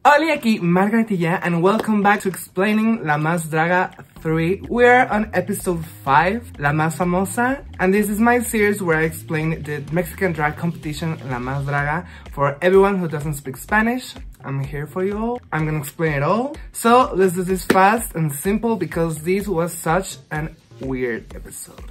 Hola, aquí Margaretilla, and welcome back to Explaining La Más Draga 3. We're on episode 5, La Más Famosa, and this is my series where I explain the Mexican drag competition La Más Draga for everyone who doesn't speak Spanish. I'm here for you all. I'm gonna explain it all. So let's do this fast and simple because this was such an weird episode.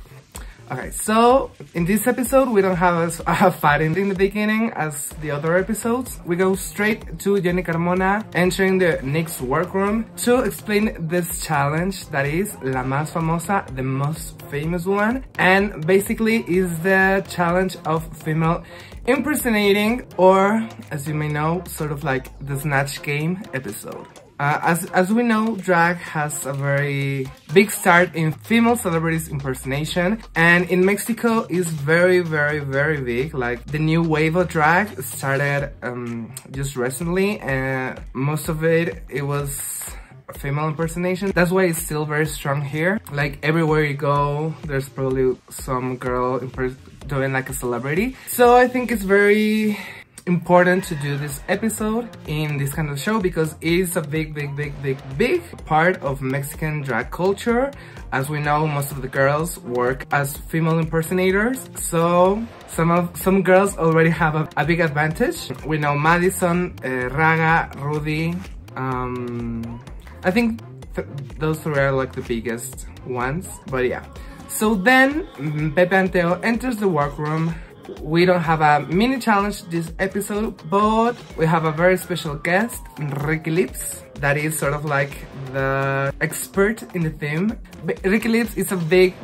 Okay, so in this episode we don't have a fighting in the beginning as the other episodes. We go straight to Jenny Carmona entering the Nick's workroom to explain this challenge that is La Más Famosa, the most famous one, and basically is the challenge of female impersonating, or as you may know, sort of like the Snatch Game episode. As we know, drag has a very big start in female celebrities impersonation, and in Mexico is very big. Like the new wave of drag started just recently, and most of it was female impersonation. That's why it's still very strong here. Like everywhere you go, there's probably some girl doing like a celebrity. So I think it's very important to do this episode in this kind of show because it is a big part of Mexican drag culture. As we know, most of the girls work as female impersonators, so some girls already have a big advantage. We know Madison, Raga, Rudy. I think those three are like the biggest ones, but yeah. So then Pepe Anteo enters the workroom. We don't have a mini challenge this episode, but we have a very special guest, Ricky Lips, that is sort of like the expert in the theme. Ricky Lips is a big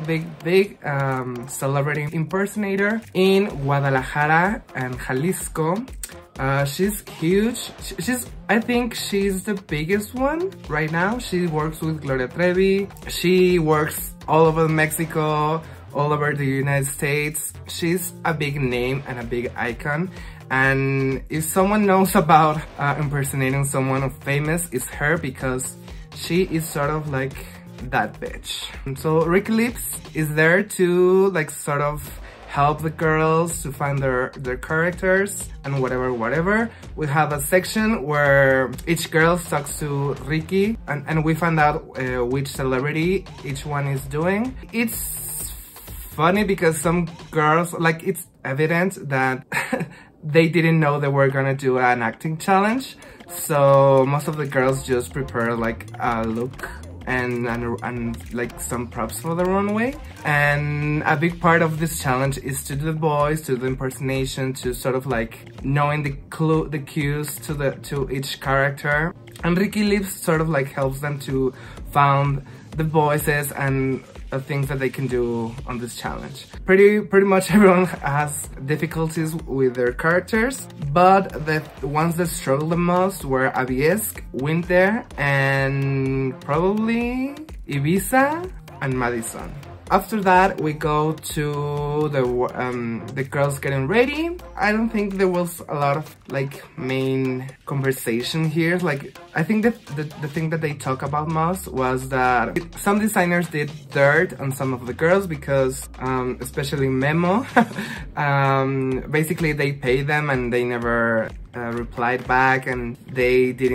celebrity impersonator in Guadalajara and Jalisco. She's huge. I think she's the biggest one right now. She works with Gloria Trevi. She works all over Mexico, all over the United States. She's a big name and a big icon, and if someone knows about impersonating someone famous, it's her, because she is sort of like that bitch. And so Ricky Lips is there to like sort of help the girls to find their characters and whatever. We have a section where each girl talks to Ricky, and we find out which celebrity each one is doing. It's funny because some girls, like, it's evident that they didn't know they were gonna do an acting challenge, so most of the girls just prepare like a look and like some props for the runway. And a big part of this challenge is to do the voice, to the impersonation, to sort of like knowing the cues to each character. And Ricky Lips sort of like helps them to find the voices and things that they can do on this challenge. Pretty much everyone has difficulties with their characters, but the ones that struggle the most were Abiesque, Winter, and probably Ibiza and Madison. After that, we go to the girls getting ready. I don't think there was a lot of like main conversation here. Like, I think that the thing that they talk about most was that some designers did dirt on some of the girls because, especially Memo, basically they paid them and they never replied back, and they did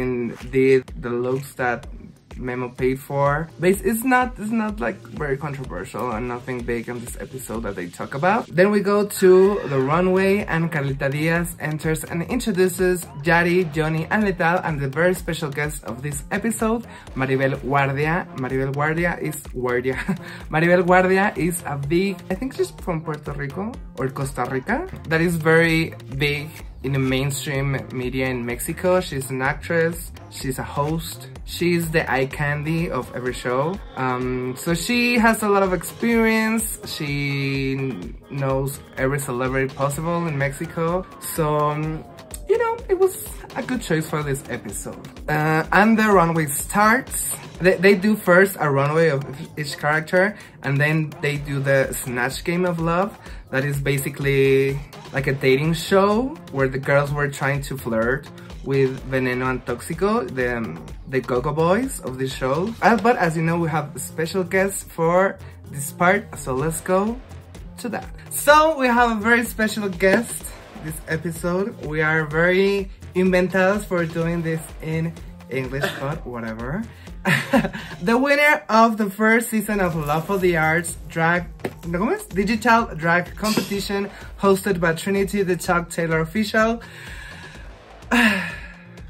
the looks that Memo paid for. But it's not like very controversial and nothing big on this episode that they talk about. Then we go to the runway, and Carlita Diaz enters and introduces Yari, Johnny, and Letal, and the very special guest of this episode, Maribel Guardia. Maribel Guardia is a big, I think she's from Puerto Rico or Costa Rica, that is very big in the mainstream media in Mexico. She's an actress, she's a host, she's the eye candy of every show. So she has a lot of experience, she knows every celebrity possible in Mexico. So, you know, it was a good choice for this episode. And the runway starts. They do first a runway of each character, and then they do the Snatch Game of Love. That is basically like a dating show where the girls were trying to flirt with Veneno and Toxico, the go-go boys of the show. But as you know, we have special guests for this part, so let's go to that. So we have a very special guest this episode. We are very inventados for doing this in English, but whatever. The winner of the first season of Love for the Arts digital drag competition hosted by Trinity the Chuck Taylor Official.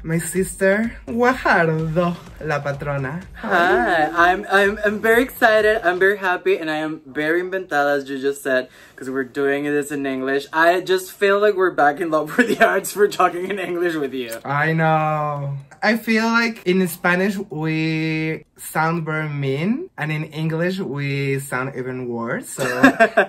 My sister Guajardo, la patrona. Hi, I'm very excited. I'm very happy, and I am very inventada, as you just said, because we're doing this in English. I just feel like we're back in Love for the Arts for talking in English with you. I know. I feel like in Spanish we sound very mean, and in English we sound even worse. So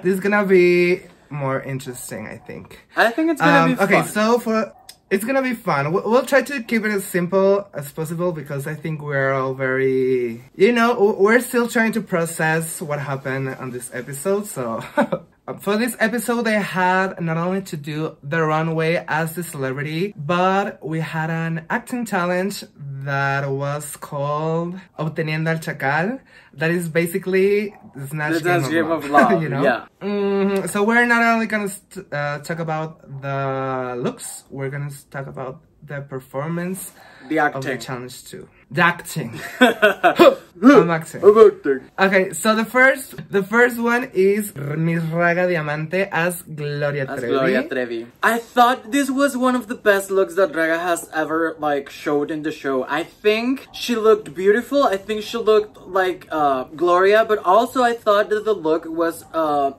this is gonna be more interesting, I think. I think it's gonna be fun. Okay, so it's gonna be fun. We'll try to keep it as simple as possible because I think we're all very, we're still trying to process what happened on this episode. So for this episode, I had not only to do the runway as the celebrity, but we had an acting challenge that was called Obteniendo al Chacal. That is basically the Snatch Game of Love, you know? Yeah. So we're not only gonna talk about the looks, we're gonna talk about the performance, the acting of the challenge too. The acting. I'm acting. Okay, so the first one is Miss Raga Diamante as Gloria Trevi. I thought this was one of the best looks that Raga has ever showed in the show. I think she looked beautiful. I think she looked like Gloria, but also I thought that the look was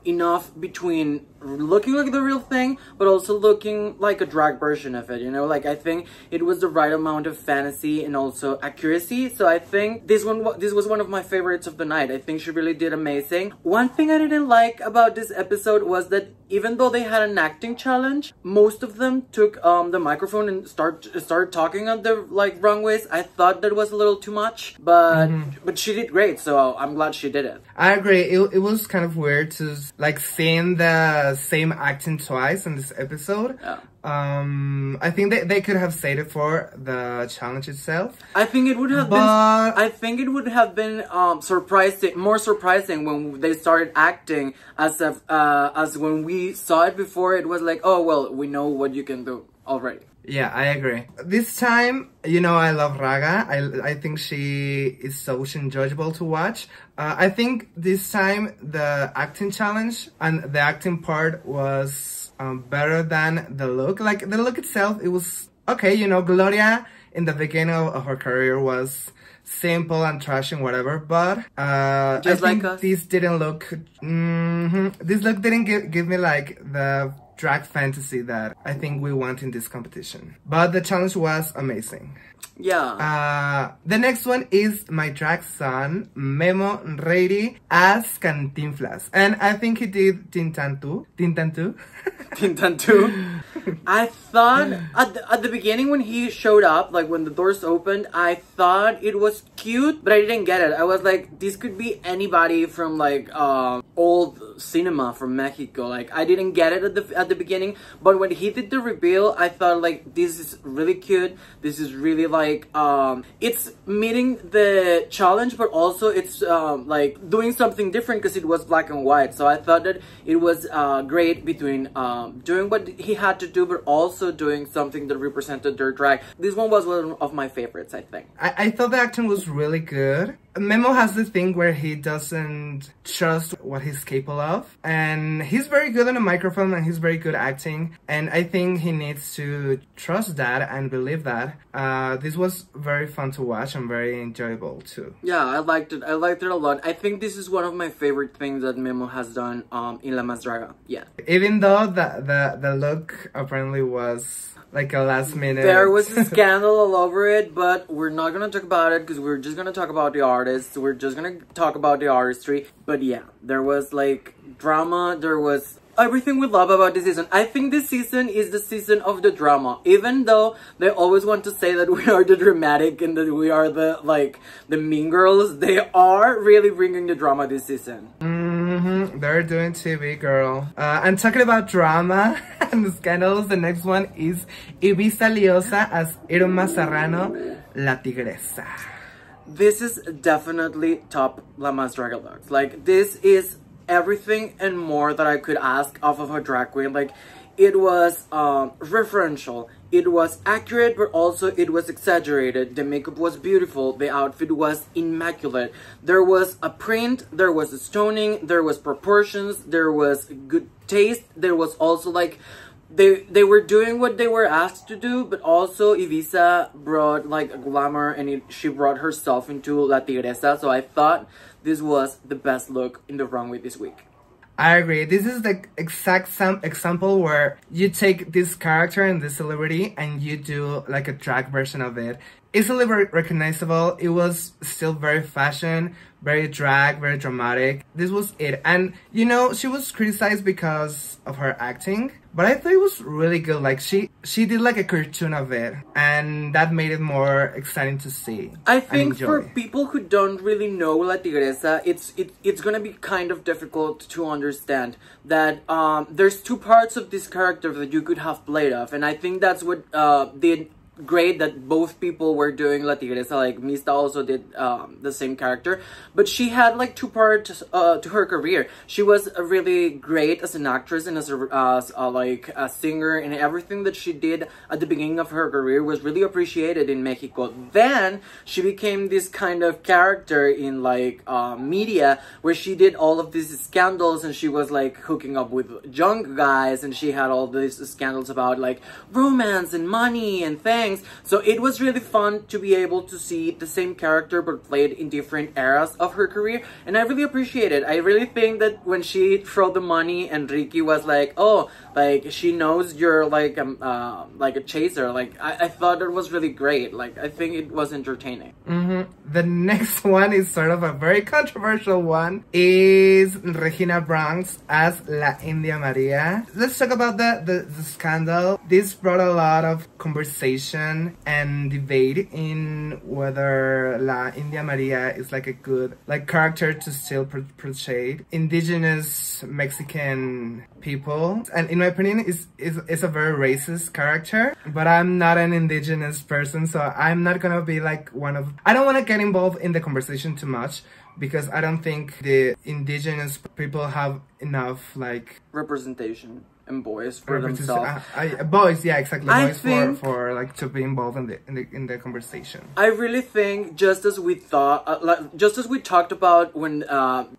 enough between looking like the real thing, but also looking like a drag version of it, I think it was the right amount of fantasy and also accuracy. So I think this was one of my favorites of the night. I think she really did amazing. One thing I didn't like about this episode was that even though they had an acting challenge, most of them took the microphone and started talking on the runways. I thought that was a little too much, but she did great, so I'm glad she did it. I agree. It was kind of weird to seeing the same acting twice in this episode. Yeah. I think they could have saved it for the challenge itself. I think it would have been. I think it would have been more surprising when they started acting as when we saw it before. It was like, oh well, we know what you can do already. Yeah, I agree. This time, I love Raga. I think she is so enjoyable to watch. I think this time the acting challenge and the acting part was better than the look. The look itself, it was okay. Gloria in the beginning of her career was simple and trash and whatever, but I think this didn't look. This look didn't give me the drag fantasy that I think we want in this competition. But the challenge was amazing. Yeah. The next one is my drag son, Memo Ready as Cantinflas. And I think he did Tintantu. I thought at the beginning when he showed up, when the doors opened, I thought it was cute, but I didn't get it. I was like, this could be anybody from old cinema from Mexico. I didn't get it at the beginning, but when he did the reveal, I thought this is really cute. This is really it's meeting the challenge, but also it's doing something different because it was black and white. So I thought that it was great between doing what he had to do, but also doing something that represented their drag. This one was one of my favorites, I think. I thought the acting was really good. Memo has this thing where he doesn't trust what he's capable of, and he's very good on a microphone and he's very good acting, and I think he needs to trust that and believe that. This was very fun to watch and very enjoyable too. Yeah, I liked it. I liked it a lot. I think this is one of my favorite things that Memo has done in La Más Draga. Yeah. Even though the look apparently was a last minute. There was a scandal all over it, but we're not gonna talk about it because we're just gonna talk about the artists. We're just gonna talk about the artistry. But yeah, there was drama. There was everything we love about this season. I think this season is the season of the drama. Even though they always want to say that we are the dramatic and that we are the mean girls, they are really bringing the drama this season. They're doing TV, girl. And talking about drama and the scandals, the next one is Ibiza Liosa as Irma Serrano, La Tigresa. This is definitely top La Más Draga looks. This is everything and more that I could ask off of a drag queen. Like, it was referential, it was accurate, but also it was exaggerated. The makeup was beautiful, the outfit was immaculate. There was a print, there was a stoning, there was proportions, there was good taste. There was also like they were doing what they were asked to do, but also Ibiza brought like a glamour, and she brought herself into La Tigresa. So I thought this was the best look in the runway this week. I agree. This is the exact example where you take this character and this celebrity and you do like a drag version of it. Easily recognizable. It was still very fashion, very drag, very dramatic. This was it. And, you know, she was criticized because of her acting, but I thought it was really good. Like, she did like a cartoon of it, and that made it more exciting to see. I think for people who don't really know La Tigresa, it's gonna be kind of difficult to understand that there's two parts of this character that you could have played off, and I think that's what did great that both people were doing La Tigresa. Like, Mista also did the same character, but she had like two parts to her career. She was really great as an actress and as a singer, and everything that she did at the beginning of her career was really appreciated in Mexico. Then she became this kind of character in like media, where she did all of these scandals, and she was like hooking up with young guys, and she had all these scandals about like romance and money and things. So it was really fun to be able to see the same character but played in different eras of her career, and I really appreciate it. I really think that when she threw the money and Ricky was like, oh, like, she knows you're like a chaser, like, I thought it was really great. Like, I think it was entertaining. The next one is sort of a very controversial one, is Regina Bronx as La India Maria. Let's talk about the scandal. This brought a lot of conversation and debate in whether La India Maria is like a good like character to still portray indigenous Mexican people, and in my opinion is a very racist character. But I'm not an indigenous person, so I'm not gonna be like I don't want to get involved in the conversation too much, because I don't think the indigenous people have enough like representation and voice for themselves. Boys, yeah, exactly. Boys for like to be involved in the conversation. I really think, just as we thought, just as we talked about when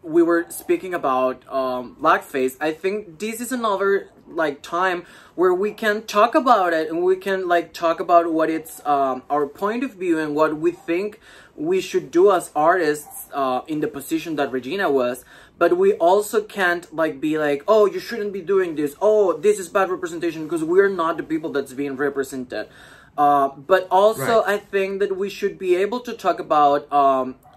we were speaking about blackface, I think this is another like time where we can talk about it, and we can like talk about what it's our point of view and what we think we should do as artists in the position that Regina was. But we also can't like be like, oh, you shouldn't be doing this, oh, this is bad representation, because we're not the people that's being represented. But also, right, I think that we should be able to talk about,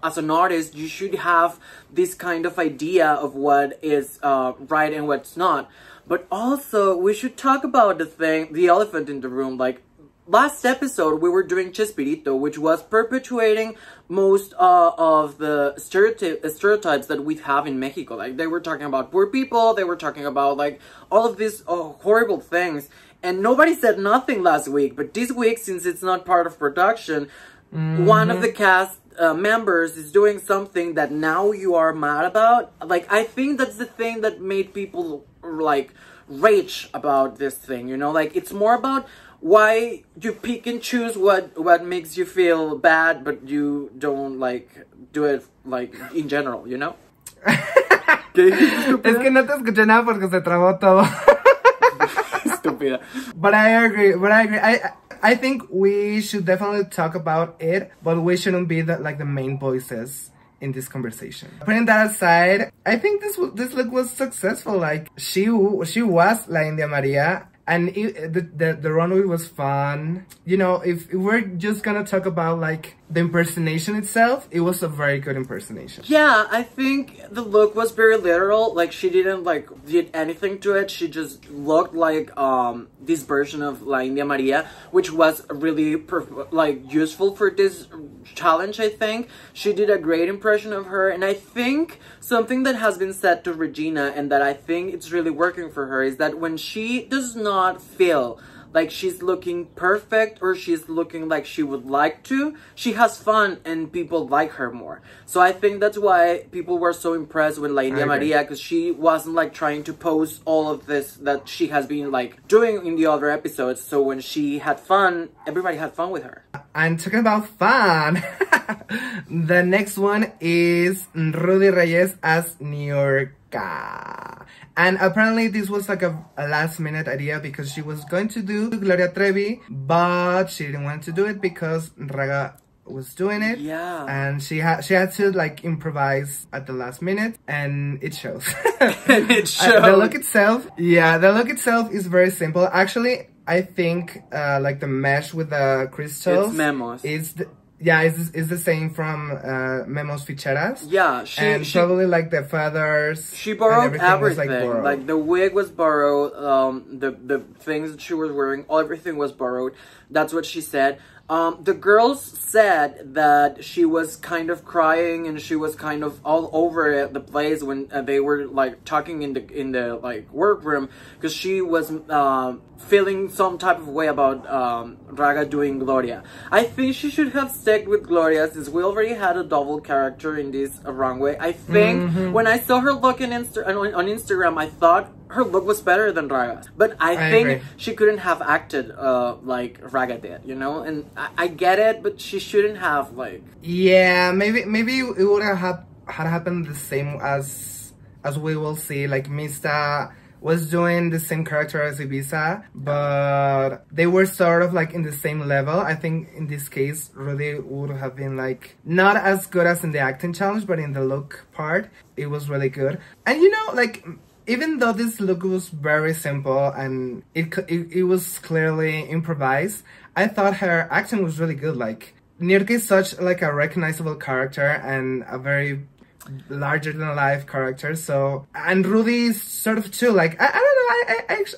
as an artist, you should have this kind of idea of what is right and what's not. But also, we should talk about the elephant in the room. Like, last episode, we were doing Chespirito, which was perpetuating most of the stereotypes that we have in Mexico. Like, they were talking about poor people, they were talking about, like, all of these horrible things. And nobody said nothing last week. But this week, since it's not part of production, one of the cast members is doing something that now you are mad about. Like, I think that's the thing that made people, like, rage about this thing, you know? Like, it's more about why you pick and choose what makes you feel bad, but you don't, like, do it, like, in general, you know? Es que no te escuché nada porque se trabó todo. Estúpida. But I agree. I think we should definitely talk about it, but we shouldn't be the main voices in this conversation. Putting that aside, I think this look was successful. Like, she was La India Maria, and the runway was fun. You know, if we're just gonna talk about like the impersonation itself, it was a very good impersonation. Yeah, I think the look was very literal. Like, she didn't like did anything to it. She just looked like this version of La India Maria, which was really useful for this challenge. I think she did a great impression of her, and I think something that has been said to Regina and that I think it's really working for her is that when she does not feel like she's looking perfect or she's looking like she would like to. She has fun and people like her more. So I think that's why people were so impressed with La India Maria, because she wasn't like trying to post all of this that she has been like doing in the other episodes. So when she had fun, everybody had fun with her. And talking about fun, the next one is Rudy Reyes as Niurka. And apparently this was like a last minute idea because she was going to do Gloria Trevi, but she didn't want to do it because Draga was doing it. Yeah. And she had to like improvise at the last minute, and it shows. And it shows. The look itself, yeah, the look itself is very simple. Actually, I think like the mesh with the crystals, it's Memos. It's the same from Memos Ficheras. Yeah, and probably like the feathers. She borrowed everything. Was, like, borrowed. Like the wig was borrowed. The things that she was wearing, everything was borrowed. That's what she said. The girls said that she was kind of crying and she was kind of all over the place when they were like talking in the like workroom, because she was feeling some type of way about Draga doing Gloria. I think she should have stuck with Gloria since we already had a double character in this runway. I think when I saw her look on Instagram, I thought her look was better than Raga's, but I think agree. She couldn't have acted like Raga did, you know. And I get it, but she shouldn't have like. Yeah, maybe it would have had happened the same as we will see. Like Mista was doing the same character as Ibiza, but they were sort of like in the same level. I think in this case, Rudy would have been like not as good as in the acting challenge, but in the look part, it was really good. And you know, like. Even though this look was very simple and it was clearly improvised, I thought her acting was really good. Like, Niurka is such like a recognizable character and a very larger than life character. So, and Rudy is sort of too. Like, I don't know.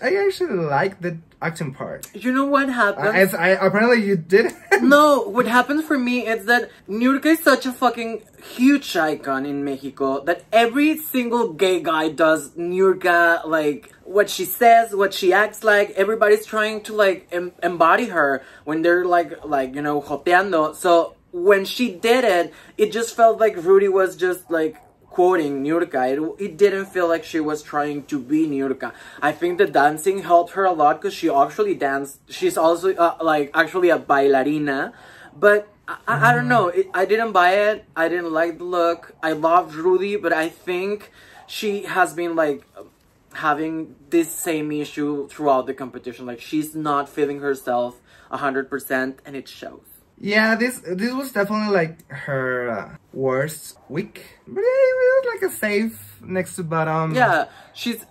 I actually like the acting part. You know what happens? Apparently you did. No, what happens for me is that Niurka is such a fucking huge icon in Mexico that every single gay guy does Niurka, like what she says, what she acts like. Everybody's trying to like embody her when they're like you know, joteando. So when she did it, it just felt like Rudy was just like quoting Niurka. It didn't feel like she was trying to be Niurka. I think the dancing helped her a lot because she actually danced. She's also like actually a bailarina, but I don't know. I didn't buy it. I didn't like the look. I loved Rudy, but I think she has been like having this same issue throughout the competition. Like she's not feeling herself 100%, and it shows. Yeah, this was definitely like her worst week, but it was like a safe next to bottom. Yeah, she's.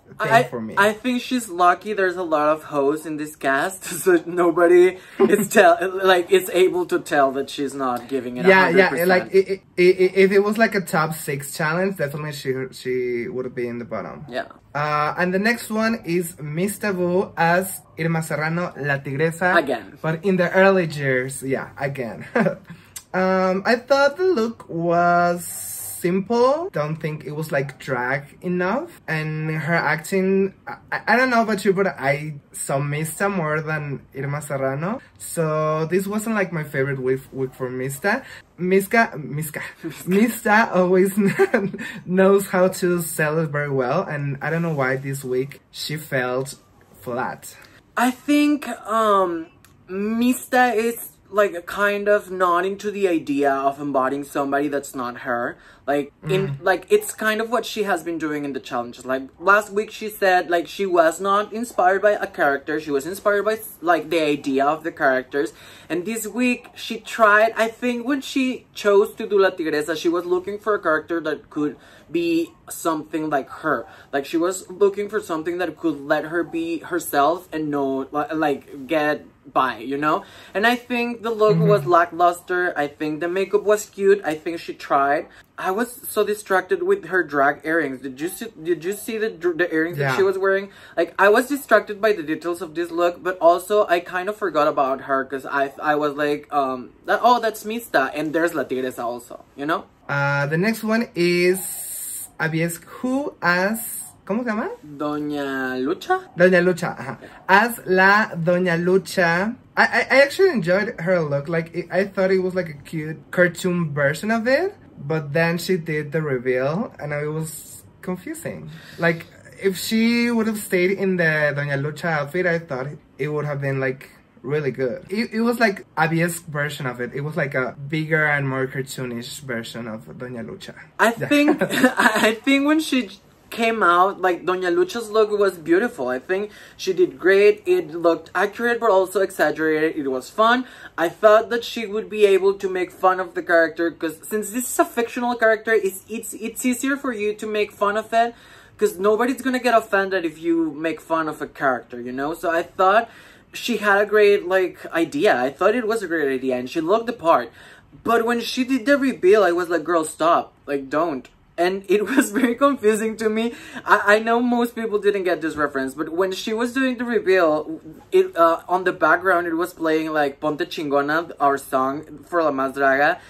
For me. I think she's lucky. There's a lot of hoes in this cast, so nobody is able to tell that she's not giving it. Yeah, 100%. yeah. Like if it was like a top 6 challenge, definitely she would be in the bottom. Yeah. And the next one is Miss Taboo as Irma Serrano, La Tigresa. Again. But in the early years, yeah, again. I thought the look was simple. Don't think it was like drag enough. And her acting, I don't know about you, but I saw Mista more than Irma Serrano. So this wasn't like my favorite week for Mista. Mista always knows how to sell it very well, and I don't know why this week she felt flat. I think Mista is like kind of nodding to the idea of embodying somebody that's not her. Like it's kind of what she has been doing in the challenges. Like last week she said like she was not inspired by a character, she was inspired by like the idea of the characters. And this week she tried, I think when she chose to do La Tigresa, she was looking for a character that could be something like her. Like she was looking for something that could let her be herself and no like get by, you know. And I think the look was lackluster. I think the makeup was cute. I think she tried. I was so distracted with her drag earrings. Did you see the earrings that she was wearing? Like I was distracted by the details of this look, but also I kind of forgot about her because I was like oh, that's Mista, and there's La Tigresa also, you know. The next one is Abiescu as ¿Cómo se llama? Doña Lucha? Doña Lucha, ajá. As la Doña Lucha. I actually enjoyed her look. Like, I thought it was like a cute cartoon version of it. But then she did the reveal, and it was confusing. Like, if she would have stayed in the Doña Lucha outfit, I thought it would have been, like, really good. It was like Abby's version of it. It was like a bigger and more cartoonish version of Doña Lucha. I think when she came out, like, Doña Lucha's look was beautiful. I think she did great. It looked accurate but also exaggerated. It was fun. I thought that she would be able to make fun of the character, because since this is a fictional character, it's easier for you to make fun of it, because nobody's gonna get offended if you make fun of a character, you know? So I thought she had a great, like, idea. I thought it was a great idea, and she looked the part. But when she did the reveal, I was like, girl, stop. Like, don't. And it was very confusing to me. I know most people didn't get this reference, but when she was doing the reveal, it on the background, it was playing, like, Ponte Chingona, our song for La Más Draga.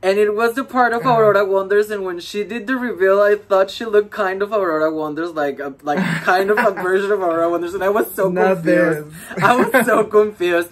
And it was the part of Aurora Wonders, and when she did the reveal, I thought she looked kind of Aurora Wonders, like kind of a version of Aurora Wonders, and I was so confused. I was so confused.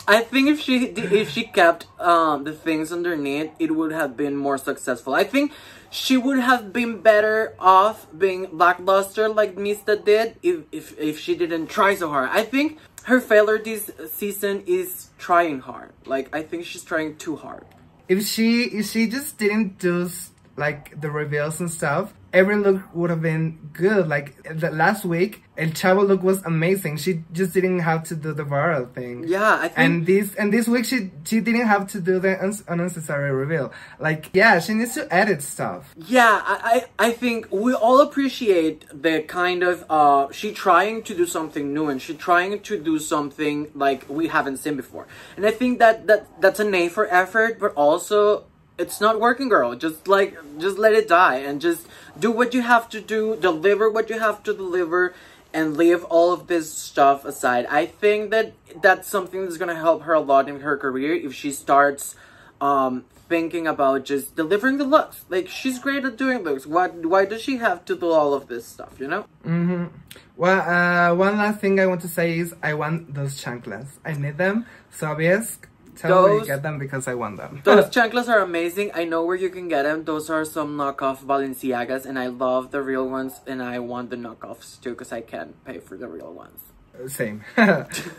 I think if she kept the things underneath, it would have been more successful. I think she would have been better off being lackluster like Mista did if she didn't try so hard. I think her failure this season is trying hard. Like, I think she's trying too hard. If she just didn't do like the reveals and stuff, every look would have been good. Like the last week, El Chavo look was amazing. She just didn't have to do the viral thing. Yeah, I think... And this week she didn't have to do the unnecessary reveal. Like, yeah, she needs to edit stuff. Yeah, I think we all appreciate the kind of she trying to do something new, and she trying to do something like we haven't seen before. And I think that's an A for effort, but also it's not working, girl. Just let it die and just do what you have to do, deliver what you have to deliver, and leave all of this stuff aside. I think that's something that's gonna help her a lot in her career if she starts thinking about just delivering the looks. Like, she's great at doing looks. Why does she have to do all of this stuff, you know? Mm-hmm. Well, one last thing I want to say is I want those chanclas. I need them. So obvious. Tell me where you get them because I want them. Those chanclas are amazing. I know where you can get them. Those are some knockoff Balenciagas, and I love the real ones, and I want the knockoffs too because I can't pay for the real ones. Same.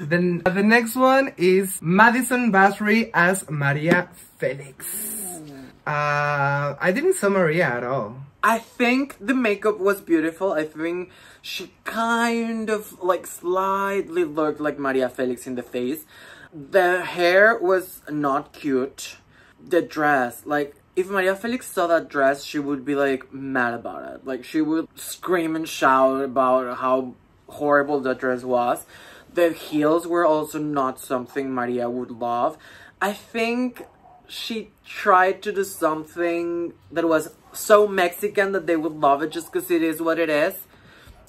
Then the next one is Madison Basri as Maria Felix. I didn't saw Maria at all. I think the makeup was beautiful. I think she kind of like slightly looked like Maria Felix in the face. The hair was not cute. The dress, like, if Maria Felix saw that dress, she would be like mad about it. Like, she would scream and shout about how horrible the dress was. The heels were also not something Maria would love. I think she tried to do something that was so Mexican that they would love it just because it is what it is.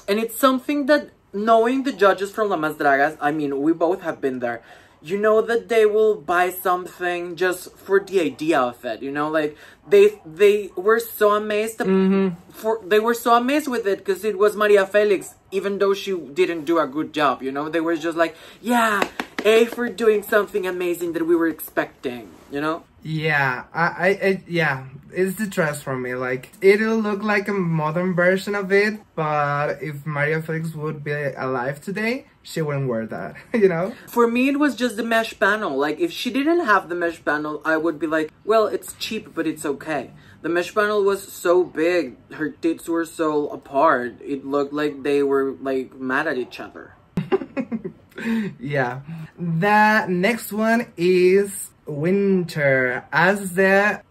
And it's something that, knowing the judges from La Más Dragas, I mean, we both have been there. You know that they will buy something just for the idea of it, you know, like they were so amazed they were so amazed with it because it was Maria Felix, even though she didn't do a good job, you know. They were just like, yeah, A for doing something amazing that we were expecting, you know. Yeah, yeah, it's the dress for me. Like, it'll look like a modern version of it, but if Maria Felix would be alive today, she wouldn't wear that, you know? For me, it was just the mesh panel. Like, if she didn't have the mesh panel, I would be like, well, it's cheap, but it's okay. The mesh panel was so big, her tits were so apart, it looked like they were, like, mad at each other. Yeah. The next one is Winter as the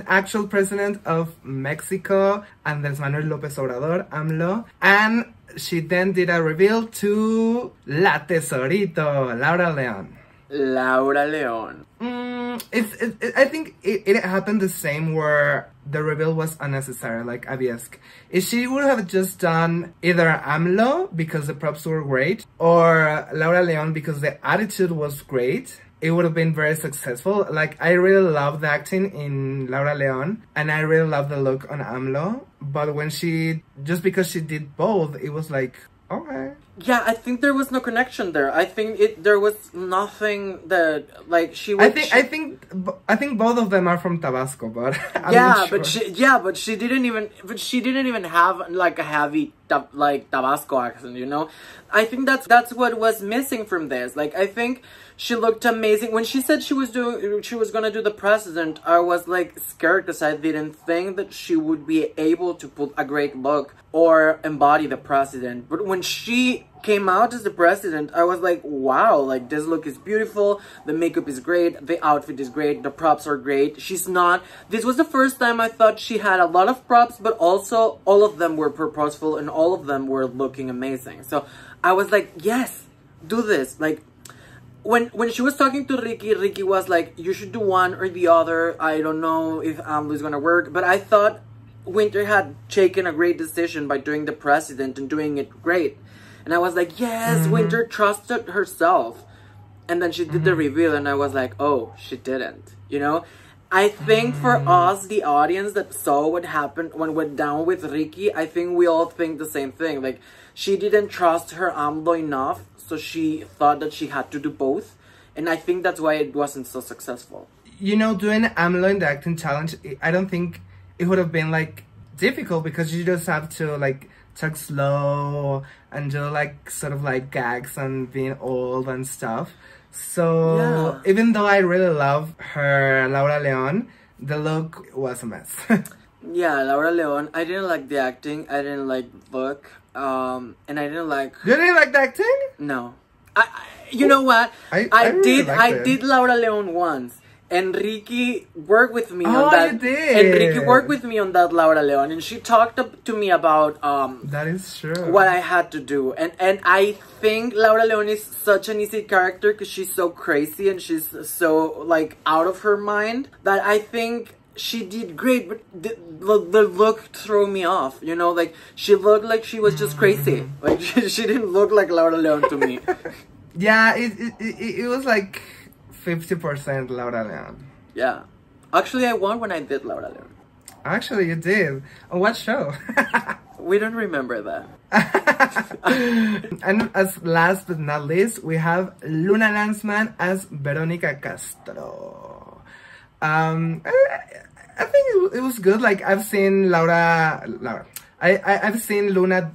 actual president of Mexico, Andrés Manuel López Obrador, AMLO, and she then did a reveal to La Tesorito, Laura Leon. Laura Leon. I think it happened the same where the reveal was unnecessary, like Abiesk. If she would have just done either AMLO because the props were great, or Laura Leon because the attitude was great, it would have been very successful. Like, I really love the acting in Laura Leon, and I really love the look on AMLO. But when just because she did both, it was like, okay. Yeah, I think there was no connection there. I think there was nothing that, like, she would... I think both of them are from Tabasco, but I'm yeah, not sure. but she didn't even have like a heavy Tabasco accent, you know. I think that's what was missing from this. Like, I think she looked amazing when she said she was gonna do the president. I was like scared because I didn't think that she would be able to put a great look or embody the president. But when she came out as the president, I was like, wow, like, this look is beautiful, the makeup is great, the outfit is great, the props are great. This was the first time I thought she had a lot of props, but also all of them were purposeful and all of them were looking amazing. So I was like, yes, do this. Like, when she was talking to Ricky was like, you should do one or the other. I don't know if AMLO is gonna work, but I thought Winter had taken a great decision by doing the president and doing it great. And I was like, yes, Winter trusted herself. And then she did the reveal and I was like, oh, she didn't, you know? I think for us, the audience that saw what happened, when went down with Ricky, I think we all think the same thing. Like, she didn't trust her AMLO enough, so she thought that she had to do both. And I think that's why it wasn't so successful. You know, doing AMLO in the acting challenge, I don't think it would have been, like, difficult because you just have to, like, talk slow and do like sort of like gags and being old and stuff. So yeah. Even though I really love her Laura Leon, the look was a mess. Yeah, Laura Leon, I didn't like the acting, I didn't like the look, and I didn't like... You didn't like the acting? No. You know what? I did Laura Leon once. Enrique worked with me on that. You did. Enrique worked with me on that Laura Leon, and she talked to me about that is true. What I had to do, and I think Laura Leon is such an easy character because she's so crazy and she's so like out of her mind that I think she did great. But the look threw me off. You know, like she looked like she was just crazy. Like she didn't look like Laura Leon to me. Yeah, it was like 50% Laura Leon. Yeah. Actually, I won when I did Laura Leon. Actually, you did. On what show? We don't remember that. And as last but not least, we have Luna Lanzmann as Veronica Castro. I think it was good. Like, I've seen I've seen Luna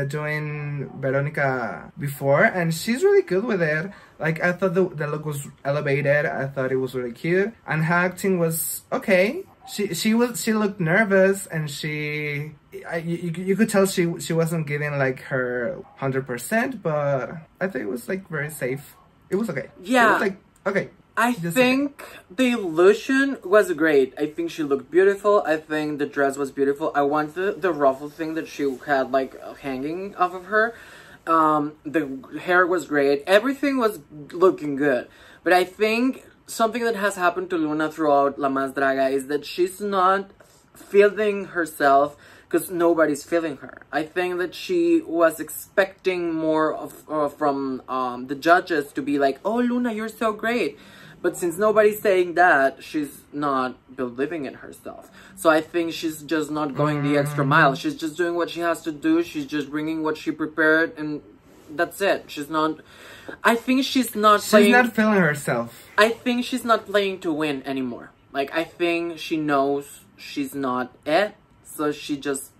doing Veronica before, and she's really good with it. Like, I thought the look was elevated. I thought it was really cute, and her acting was okay. She looked nervous, and you could tell she wasn't giving like her 100%, but I think it was like very safe. It was okay. Yeah. It was like okay. I think the illusion was great. I think she looked beautiful. I think the dress was beautiful. I wanted the ruffle thing that she had like hanging off of her. The hair was great. Everything was looking good. But I think something that has happened to Luna throughout La Más Draga is that she's not feeling herself because nobody's feeling her. I think that she was expecting more of from the judges to be like, oh, Luna, you're so great. But since nobody's saying that, she's not believing in herself. So I think she's just not going the extra mile. She's just doing what she has to do. She's just bringing what she prepared, and that's it. She's not... I think she's not playing... She's not feeling herself. I think she's not playing to win anymore. Like, I think she knows she's not it. So she just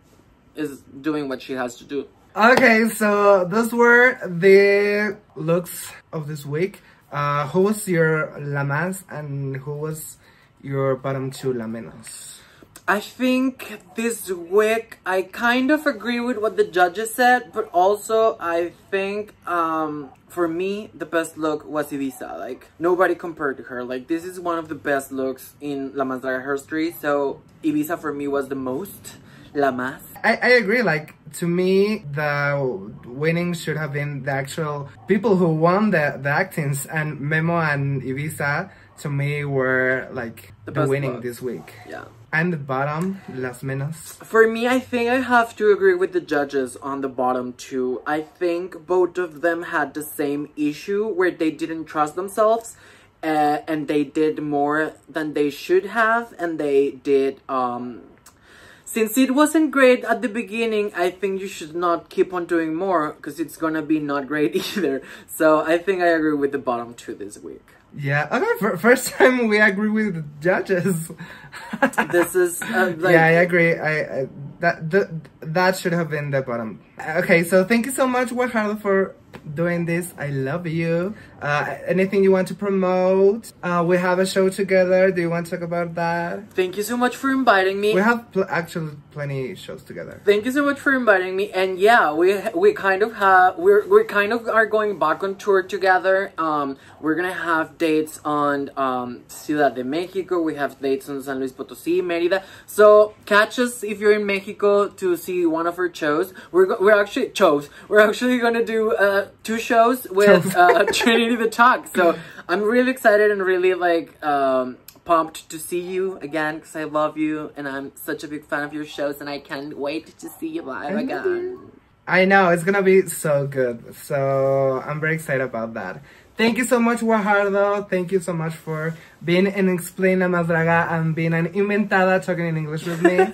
is doing what she has to do. Okay, so those were the looks of this week. Who was your La Más and who was your bottom two La Menos? I think this week I kind of agree with what the judges said, but also I think for me the best look was Ibiza. Like, nobody compared to her. Like, this is one of the best looks in La Más Draga history, so Ibiza for me was the most La Más. I agree. Like, to me, the winning should have been the actual people who won the actings, and Memo and Ibiza to me were like the winning this week. Yeah. And the bottom, Las Menos. For me, I think I have to agree with the judges on the bottom two. I think both of them had the same issue where they didn't trust themselves. and they did more than they should have, and they did since it wasn't great at the beginning, I think you should not keep on doing more, because it's gonna be not great either. So I think I agree with the bottom two this week. Yeah, okay, first time we agree with the judges. This is like... Yeah, I agree. That should have been the bottom. Okay, so thank you so much, Guajardo, for doing this. I love you. Anything you want to promote? We have a show together. Do you want to talk about that? Thank you so much for inviting me. We have actually plenty shows together. Thank you so much for inviting me. And yeah, we kind of have we kind of are going back on tour together. We're gonna have dates on Ciudad de Mexico. We have dates on San Luis Potosí, Mérida. So catch us if you're in Mexico to see one of our shows. We're actually gonna do 2 shows with Trinity the Talk. So I'm really excited and really like pumped to see you again, because I love you and I'm such a big fan of your shows, and I can't wait to see you live again. I know, it's gonna be so good. So I'm very excited about that. Thank you so much, Guajardo. Thank you so much for being in Explain La Más Draga and being an inventada talking in English with me.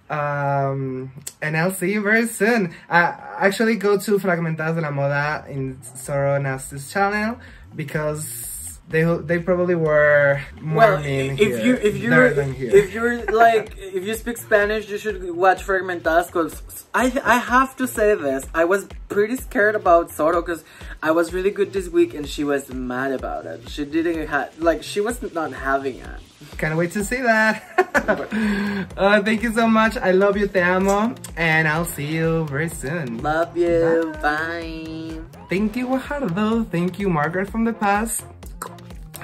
And I'll see you very soon. Actually, go to Fragmentadas de la Moda in Zoro Nasty's channel, because they probably were more mean here. If you speak Spanish, you should watch Fragmentadas, because I have to say this. I was pretty scared about Zoro, because I was really good this week and she was mad about it. She didn't have, like, she was not having it. Can't wait to see that. Thank you so much. I love you, te amo, and I'll see you very soon. Love you. Bye. Thank you, Guajardo. Thank you, Margaret from the past.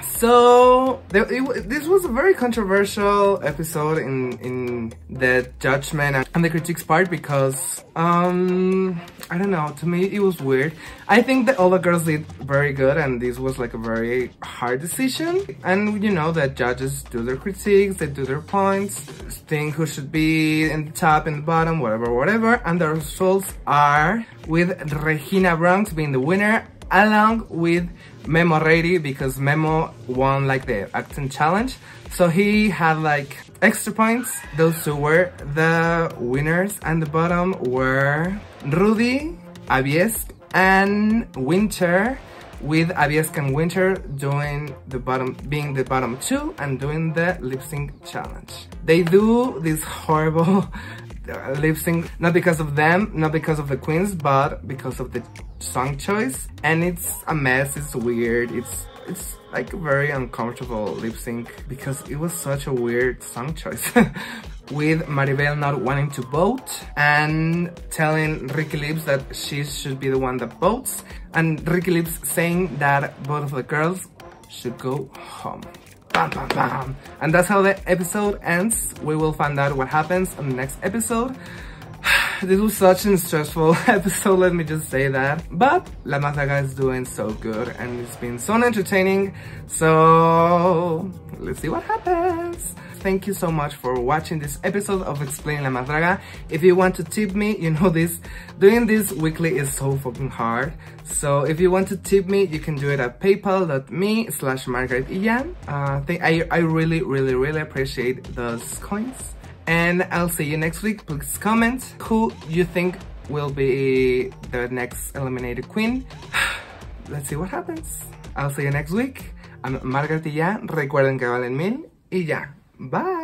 So, this was a very controversial episode in the judgment and the critiques part, because, I don't know, to me it was weird. I think that all the girls did very good, and this was like a very hard decision. And you know that judges do their critiques, they do their points, think who should be in the top and the bottom, whatever. And the results are with Regina Bronx being the winner, along with Memo Ready, because Memo won like the acting challenge, so he had like extra points. Those two were the winners, and the bottom were Rudy, Aviesk, and Winter, with Aviesk and Winter doing the bottom, being the bottom 2 and doing the lip sync challenge. They do this horrible lip sync, not because of them, not because of the queens, but because of the song choice, and it's a mess. It's weird. It's like a very uncomfortable lip sync, because it was such a weird song choice. With Maribel not wanting to vote and telling Ricky Lips that she should be the one that votes, and Ricky Lips saying that both of the girls should go home. Bam, bam, bam. And that's how the episode ends. We will find out what happens on the next episode. This was such a stressful episode, let me just say that. But La Más Draga is doing so good, and it's been so entertaining. So let's see what happens. Thank you so much for watching this episode of Explain La Más Draga. If you want to tip me, you know this, doing this weekly is so fucking hard. So if you want to tip me, you can do it at paypal.me/MargaretIllan. I really appreciate those coins. And I'll see you next week. Please comment who you think will be the next eliminated queen. Let's see what happens. I'll see you next week. I'm Margaret Illan. Recuerden que valen 1000 y ya. Bye.